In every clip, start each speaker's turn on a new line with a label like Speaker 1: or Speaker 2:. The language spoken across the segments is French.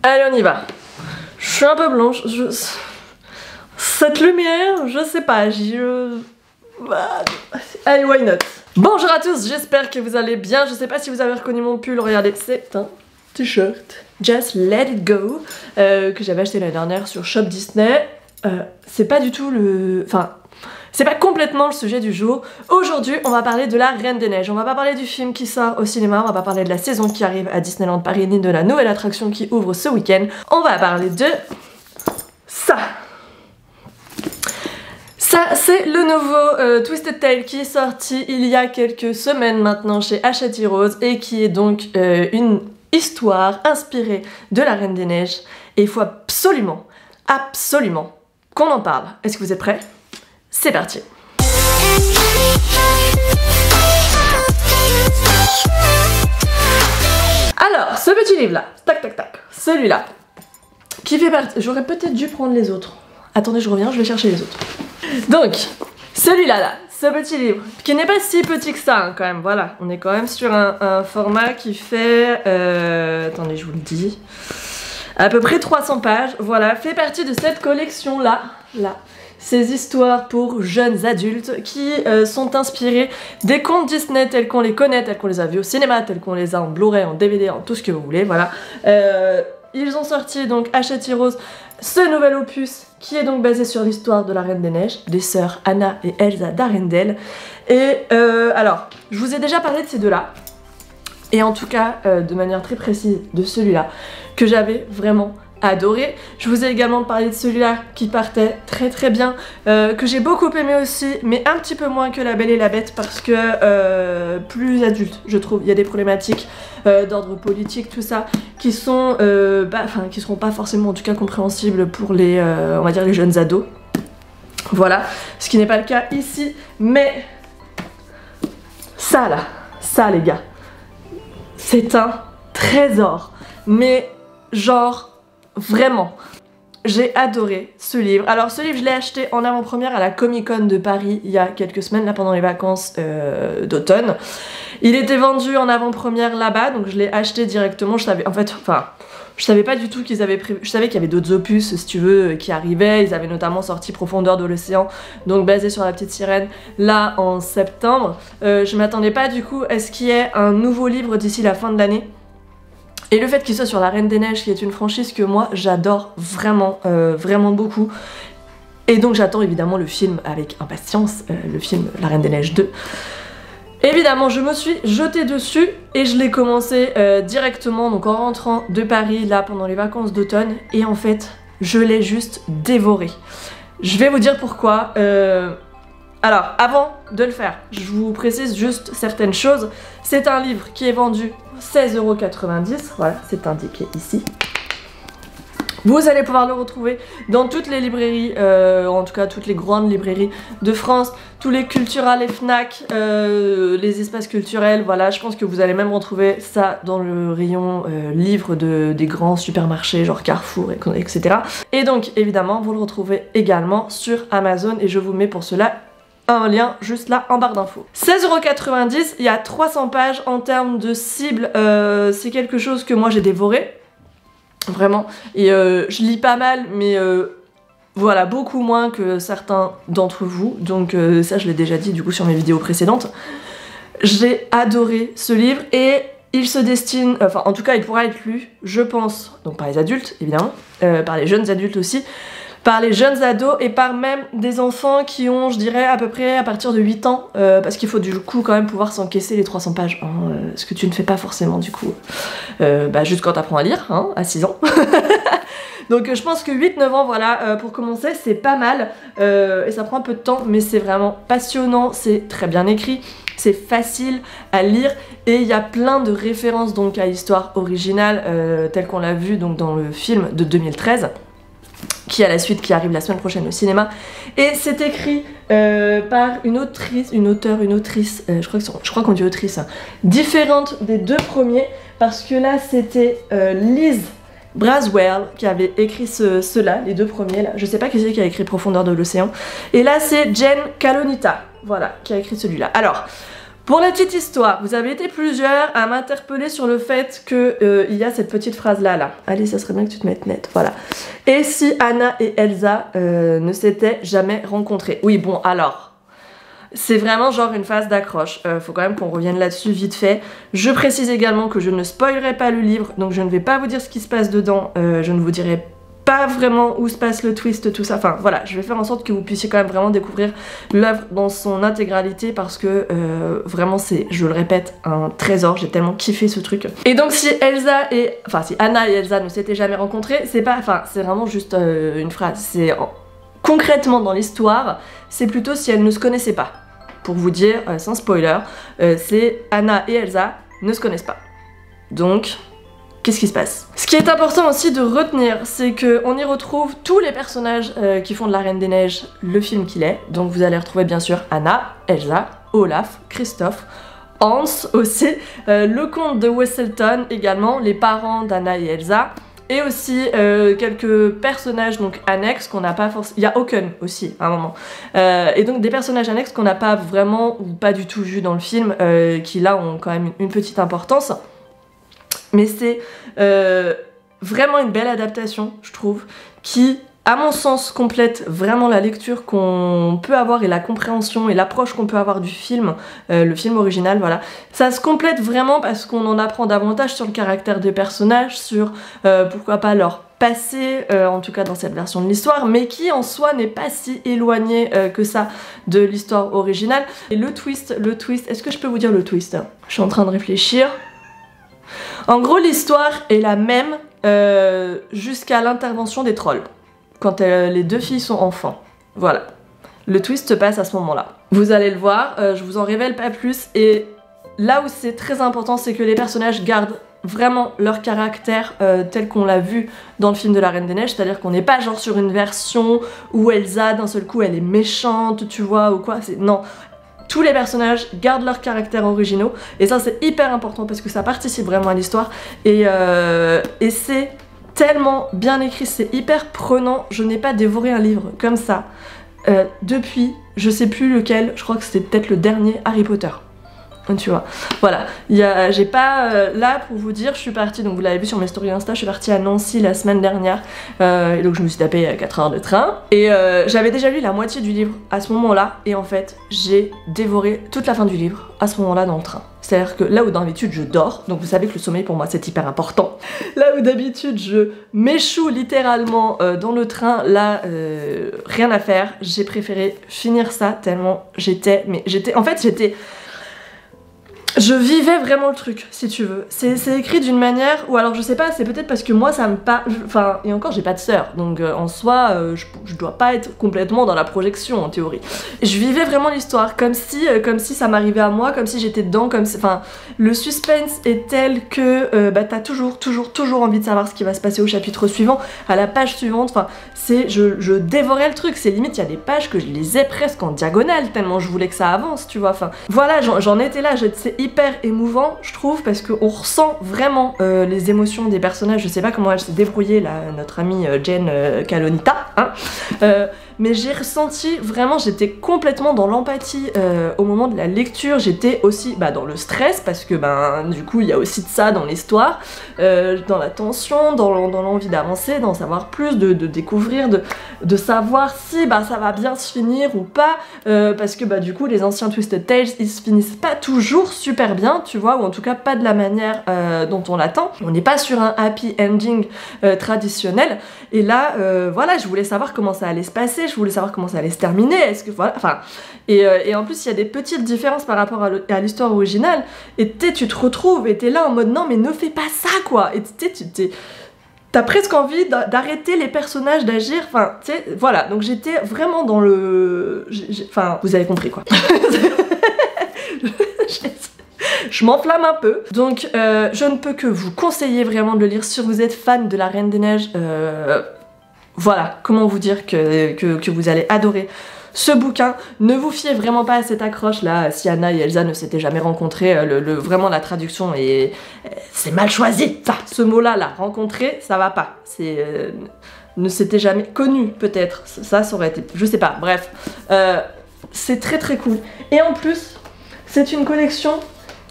Speaker 1: Allez, on y va. Je suis un peu blanche. Cette lumière, je sais pas. Allez, why not? Bonjour à tous, j'espère que vous allez bien. Je sais pas si vous avez reconnu mon pull. Regardez, c'est un t-shirt Just Let It Go que j'avais acheté l'année dernière sur Shop Disney. C'est pas du tout le... Enfin... C'est pas complètement le sujet du jour. Aujourd'hui, on va parler de la Reine des Neiges. On va pas parler du film qui sort au cinéma, on va pas parler de la saison qui arrive à Disneyland Paris, ni de la nouvelle attraction qui ouvre ce week-end. On va parler de... ça. Ça, c'est le nouveau Twisted Tale qui est sorti il y a quelques semaines maintenant chez Hachette Heroes et qui est donc une histoire inspirée de la Reine des Neiges. Et il faut absolument qu'on en parle. Est-ce que vous êtes prêts ? C'est parti. Alors, ce petit livre là, tac tac tac, celui-là, qui fait partie... J'aurais peut-être dû prendre les autres. Attendez, je reviens, je vais chercher les autres. Donc, celui-là là, ce petit livre, qui n'est pas si petit que ça hein, quand même, voilà. On est quand même sur un format qui fait... attendez, je vous le dis... à peu près 300 pages, voilà, fait partie de cette collection là, ces histoires pour jeunes adultes qui sont inspirées des contes Disney tels qu'on les connaît, tels qu'on les a vus au cinéma, tels qu'on les a en Blu-ray, en DVD, en tout ce que vous voulez, voilà. Ils ont sorti donc Hachette Heroes ce nouvel opus qui est donc basé sur l'histoire de la Reine des Neiges, des sœurs Anna et Elsa d'Arendelle. Et alors, je vous ai déjà parlé de ces deux-là, et en tout cas de manière très précise de celui-là, que j'avais vraiment adoré. Je vous ai également parlé de celui-là qui partait très très bien, que j'ai beaucoup aimé aussi, mais un petit peu moins que La Belle et la Bête parce que plus adulte je trouve. Il y a des problématiques d'ordre politique, tout ça, qui sont qui seront pas forcément en tout cas compréhensibles pour les, on va dire les jeunes ados. Voilà, ce qui n'est pas le cas ici, mais ça là, ça les gars, c'est un trésor, mais genre vraiment, j'ai adoré ce livre. Alors ce livre je l'ai acheté en avant-première à la Comic Con de Paris il y a quelques semaines, là pendant les vacances d'automne. Il était vendu en avant-première là-bas, donc je l'ai acheté directement. Je savais, en fait, enfin, je savais pas du tout qu'ils avaient prévu. Je savais qu'il y avait d'autres opus, si tu veux, qui arrivaient. Ils avaient notamment sorti Profondeur de l'océan, donc basé sur La Petite Sirène, là en septembre. Je m'attendais pas du coup à ce qu'il y ait un nouveau livre d'ici la fin de l'année. Et le fait qu'il soit sur la Reine des Neiges, qui est une franchise que moi j'adore vraiment, vraiment beaucoup. Et donc j'attends évidemment le film avec impatience, le film La Reine des Neiges 2. Évidemment je me suis jetée dessus et je l'ai commencé directement, donc en rentrant de Paris là pendant les vacances d'automne. Et en fait je l'ai juste dévoré. Je vais vous dire pourquoi. Alors, avant de le faire, je vous précise juste certaines choses. C'est un livre qui est vendu 16,90 €, voilà, c'est indiqué ici. Vous allez pouvoir le retrouver dans toutes les librairies, en tout cas toutes les grandes librairies de France, tous les Culturales et Fnac, les espaces culturels, voilà, je pense que vous allez même retrouver ça dans le rayon livres des grands supermarchés, genre Carrefour, etc. Et donc, évidemment, vous le retrouvez également sur Amazon, et je vous mets pour cela un lien juste là en barre d'infos. 16,90 €, il y a 300 pages en termes de cible, c'est quelque chose que moi j'ai dévoré, vraiment, et je lis pas mal, mais voilà, beaucoup moins que certains d'entre vous, donc ça je l'ai déjà dit du coup sur mes vidéos précédentes. J'ai adoré ce livre et il se destine, enfin en tout cas il pourra être lu, je pense, donc par les adultes évidemment, par les jeunes adultes aussi, par les jeunes ados et par même des enfants qui ont, je dirais, à peu près à partir de 8 ans, parce qu'il faut du coup quand même pouvoir s'encaisser les 300 pages, hein, ce que tu ne fais pas forcément du coup, juste quand tu apprends à lire, hein, à 6 ans. Donc je pense que 8-9 ans, voilà, pour commencer, c'est pas mal, et ça prend un peu de temps, mais c'est vraiment passionnant, c'est très bien écrit, c'est facile à lire, et il y a plein de références donc à l'histoire originale, telle qu'on l'a vu donc dans le film de 2013. Qui a la suite qui arrive la semaine prochaine au cinéma, et c'est écrit par une autrice, je crois qu'on dit autrice, hein, différente des deux premiers, parce que là c'était Liz Braswell qui avait écrit ceux-là, les deux premiers là, je sais pas qui c'est qui a écrit Profondeur de l'océan, et là c'est Jen Kalonita, voilà, qui a écrit celui-là. Alors, Pour la petite histoire, vous avez été plusieurs à m'interpeller sur le fait que il y a cette petite phrase là. Allez, ça serait bien que tu te mettes net, voilà. Et si Anna et Elsa ne s'étaient jamais rencontrées? Oui, bon, alors... C'est vraiment genre une phase d'accroche, faut quand même qu'on revienne là-dessus vite fait. Je précise également que je ne spoilerai pas le livre, donc je ne vais pas vous dire ce qui se passe dedans, je ne vous dirai pas vraiment où se passe le twist, tout ça. Enfin voilà, je vais faire en sorte que vous puissiez quand même vraiment découvrir l'œuvre dans son intégralité parce que vraiment c'est, je le répète, un trésor, j'ai tellement kiffé ce truc. Et donc si Anna et Elsa ne s'étaient jamais rencontrées, c'est pas, enfin c'est vraiment juste une phrase, c'est concrètement dans l'histoire, c'est plutôt si elles ne se connaissaient pas. Pour vous dire, sans spoiler, c'est Anna et Elsa ne se connaissent pas. Donc, qu'est-ce qui se passe? Ce qui est important aussi de retenir, c'est qu'on y retrouve tous les personnages qui font de la Reine des Neiges le film qu'il est. Donc vous allez retrouver bien sûr Anna, Elsa, Olaf, Kristoff, Hans aussi, le comte de Wesselton également, les parents d'Anna et Elsa. Et aussi quelques personnages donc annexes qu'on n'a pas forcément... Il y a Håkon aussi à un moment. Et donc des personnages annexes qu'on n'a pas vraiment ou pas du tout vus dans le film, qui là ont quand même une petite importance. Mais c'est vraiment une belle adaptation, je trouve, qui, à mon sens, complète vraiment la lecture qu'on peut avoir et la compréhension et l'approche qu'on peut avoir du film, le film original, voilà. Ça se complète vraiment parce qu'on en apprend davantage sur le caractère des personnages, sur pourquoi pas leur passé, en tout cas dans cette version de l'histoire, mais qui en soi n'est pas si éloigné que ça de l'histoire originale. Et le twist, est-ce que je peux vous dire le twist? Je suis en train de réfléchir. En gros, l'histoire est la même jusqu'à l'intervention des trolls. Quand les deux filles sont enfants. Voilà. Le twist se passe à ce moment-là. Vous allez le voir, je vous en révèle pas plus. Et là où c'est très important, c'est que les personnages gardent vraiment leur caractère tel qu'on l'a vu dans le film de la Reine des Neiges. C'est-à-dire qu'on n'est pas genre sur une version où Elsa, d'un seul coup, elle est méchante, tu vois, ou quoi. Non. Tous les personnages gardent leurs caractères originaux. Et ça, c'est hyper important parce que ça participe vraiment à l'histoire. Et c'est... tellement bien écrit, c'est hyper prenant. Je n'ai pas dévoré un livre comme ça depuis, je sais plus lequel, je crois que c'était peut-être le dernier Harry Potter. Tu vois, voilà, j'ai pas, là pour vous dire, je suis partie, donc vous l'avez vu sur mes stories Insta, je suis partie à Nancy la semaine dernière, et donc je me suis tapé 4 heures de train, et j'avais déjà lu la moitié du livre à ce moment-là, et en fait, j'ai dévoré toute la fin du livre à ce moment-là dans le train. C'est-à-dire que là où d'habitude je dors, donc vous savez que le sommeil pour moi c'est hyper important, là où d'habitude je m'échoue littéralement dans le train, là rien à faire, j'ai préféré finir ça tellement je vivais vraiment le truc, si tu veux. C'est écrit d'une manière, ou alors je sais pas, c'est peut-être parce que moi ça me parle, enfin, et encore j'ai pas de sœur, donc en soi, je dois pas être complètement dans la projection en théorie. Je vivais vraiment l'histoire, comme si ça m'arrivait à moi, comme si j'étais dedans, enfin, le suspense est tel que bah, t'as toujours envie de savoir ce qui va se passer au chapitre suivant, à la page suivante, enfin, je dévorais le truc, c'est limite, il y a des pages que je lisais presque en diagonale, tellement je voulais que ça avance, tu vois, enfin, voilà, j'en étais là, c'est hyper émouvant, je trouve, parce qu'on ressent vraiment les émotions des personnages. Je sais pas comment elle s'est débrouillée, là, notre amie Jen Kalonita, hein, mais j'ai ressenti vraiment, j'étais complètement dans l'empathie au moment de la lecture. J'étais aussi dans le stress, parce que du coup il y a aussi de ça dans l'histoire, dans la tension, dans l'envie d'avancer, d'en savoir plus, de découvrir, de savoir si ça va bien se finir ou pas, parce que du coup les anciens Twisted Tales ils se finissent pas toujours super bien, tu vois, ou en tout cas pas de la manière dont on l'attend. On n'est pas sur un happy ending traditionnel, et là voilà, je voulais savoir comment ça allait se passer, je voulais savoir comment ça allait se terminer, est-ce que voilà, enfin, et en plus il y a des petites différences par rapport à l'histoire originale, et tu te retrouves, et t'es là en mode non mais ne fais pas ça quoi, et t'as presque envie d'arrêter les personnages d'agir, enfin, tu sais, voilà, donc j'étais vraiment dans le... Enfin, vous avez compris quoi. Je m'enflamme un peu, donc je ne peux que vous conseiller vraiment de le lire si vous êtes fan de la Reine des Neiges. Voilà, comment vous dire que vous allez adorer ce bouquin. Ne vous fiez vraiment pas à cette accroche là, si Anna et Elsa ne s'étaient jamais rencontrées, vraiment la traduction c'est mal choisi. Enfin, ce mot là, rencontrer, ça va pas. Ne s'était jamais connu peut-être, ça aurait été, je sais pas, bref. C'est très très cool. Et en plus, C'est une collection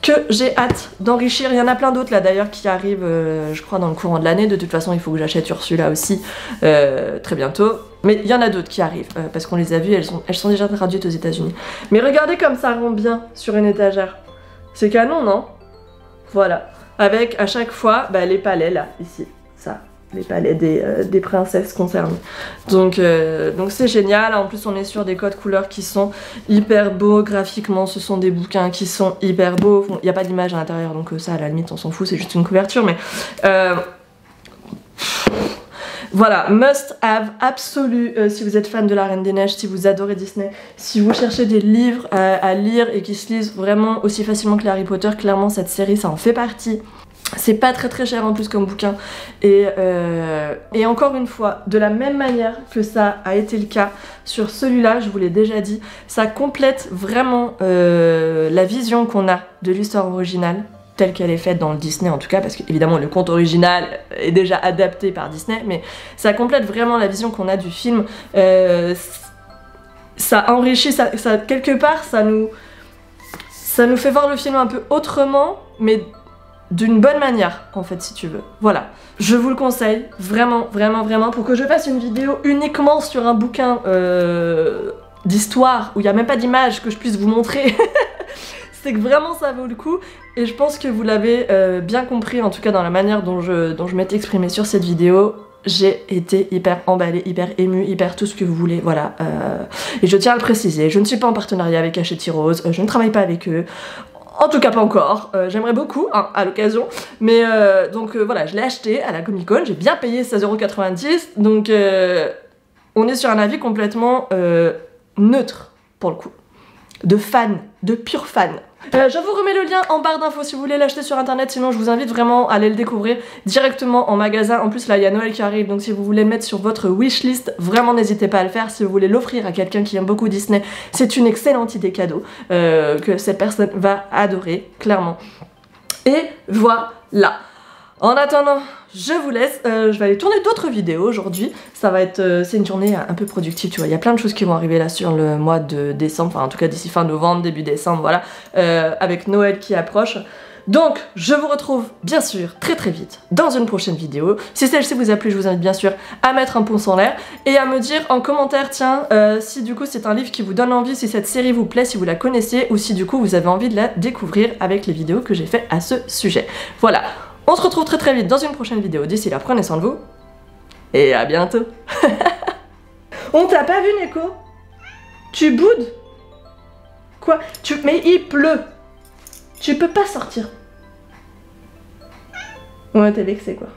Speaker 1: que j'ai hâte d'enrichir. Il y en a plein d'autres là d'ailleurs qui arrivent, je crois, dans le courant de l'année. De toute façon, il faut que j'achète Ursula aussi très bientôt. Mais il y en a d'autres qui arrivent parce qu'on les a vues, elles sont déjà traduites aux États-Unis. Mais regardez comme ça rend bien sur une étagère. C'est canon, non? Voilà. Avec à chaque fois les palais là, ici. Ça. Les palais des princesses concernées. Donc c'est génial. En plus on est sur des codes couleurs qui sont hyper beaux graphiquement. Ce sont des bouquins qui sont hyper beaux. Il n'y a pas d'image à l'intérieur donc ça à la limite on s'en fout, c'est juste une couverture. Mais voilà, must have absolu si vous êtes fan de la Reine des Neiges, si vous adorez Disney, si vous cherchez des livres à lire et qui se lisent vraiment aussi facilement que les Harry Potter, clairement cette série ça en fait partie. C'est pas très cher en plus comme bouquin et encore une fois, de la même manière que ça a été le cas sur celui-là, je vous l'ai déjà dit, ça complète vraiment la vision qu'on a de l'histoire originale telle qu'elle est faite dans le Disney en tout cas, parce que évidemment le conte original est déjà adapté par Disney, mais ça complète vraiment la vision qu'on a du film. Ça enrichit, ça quelque part ça nous fait voir le film un peu autrement, mais d'une bonne manière en fait si tu veux. Voilà, je vous le conseille vraiment pour que je fasse une vidéo uniquement sur un bouquin d'histoire où il n'y a même pas d'image que je puisse vous montrer. C'est que vraiment ça vaut le coup et je pense que vous l'avez bien compris en tout cas dans la manière dont je m'étais exprimée sur cette vidéo. J'ai été hyper emballée, hyper émue, hyper tout ce que vous voulez, voilà. Et je tiens à le préciser, je ne suis pas en partenariat avec Hachette Rose, je ne travaille pas avec eux. En tout cas pas encore, j'aimerais beaucoup hein, à l'occasion, mais donc voilà, je l'ai acheté à la Comic Con, j'ai bien payé 16,90 €, donc on est sur un avis complètement neutre pour le coup, de fan, de pur fan. Je vous remets le lien en barre d'infos si vous voulez l'acheter sur internet, sinon je vous invite vraiment à aller le découvrir directement en magasin. En plus là il y a Noël qui arrive, donc si vous voulez le mettre sur votre wishlist, vraiment n'hésitez pas à le faire. Si vous voulez l'offrir à quelqu'un qui aime beaucoup Disney, c'est une excellente idée cadeau que cette personne va adorer, clairement. Et voilà. En attendant, je vous laisse, je vais aller tourner d'autres vidéos aujourd'hui. Ça va être, c'est une journée un peu productive, tu vois. Il y a plein de choses qui vont arriver là sur le mois de décembre, enfin en tout cas d'ici fin novembre, début décembre, voilà, avec Noël qui approche. Donc, je vous retrouve bien sûr très vite dans une prochaine vidéo. Si celle-ci vous a plu, je vous invite bien sûr à mettre un pouce en l'air et à me dire en commentaire, tiens, si du coup c'est un livre qui vous donne envie, si cette série vous plaît, si vous la connaissez ou si du coup vous avez envie de la découvrir avec les vidéos que j'ai fait à ce sujet. Voilà. On se retrouve très vite dans une prochaine vidéo. D'ici là, prenez soin de vous. Et à bientôt. On t'a pas vu, Neko? Tu boudes? Quoi? Mais il pleut. Tu peux pas sortir. Ouais, t'es vexé, quoi.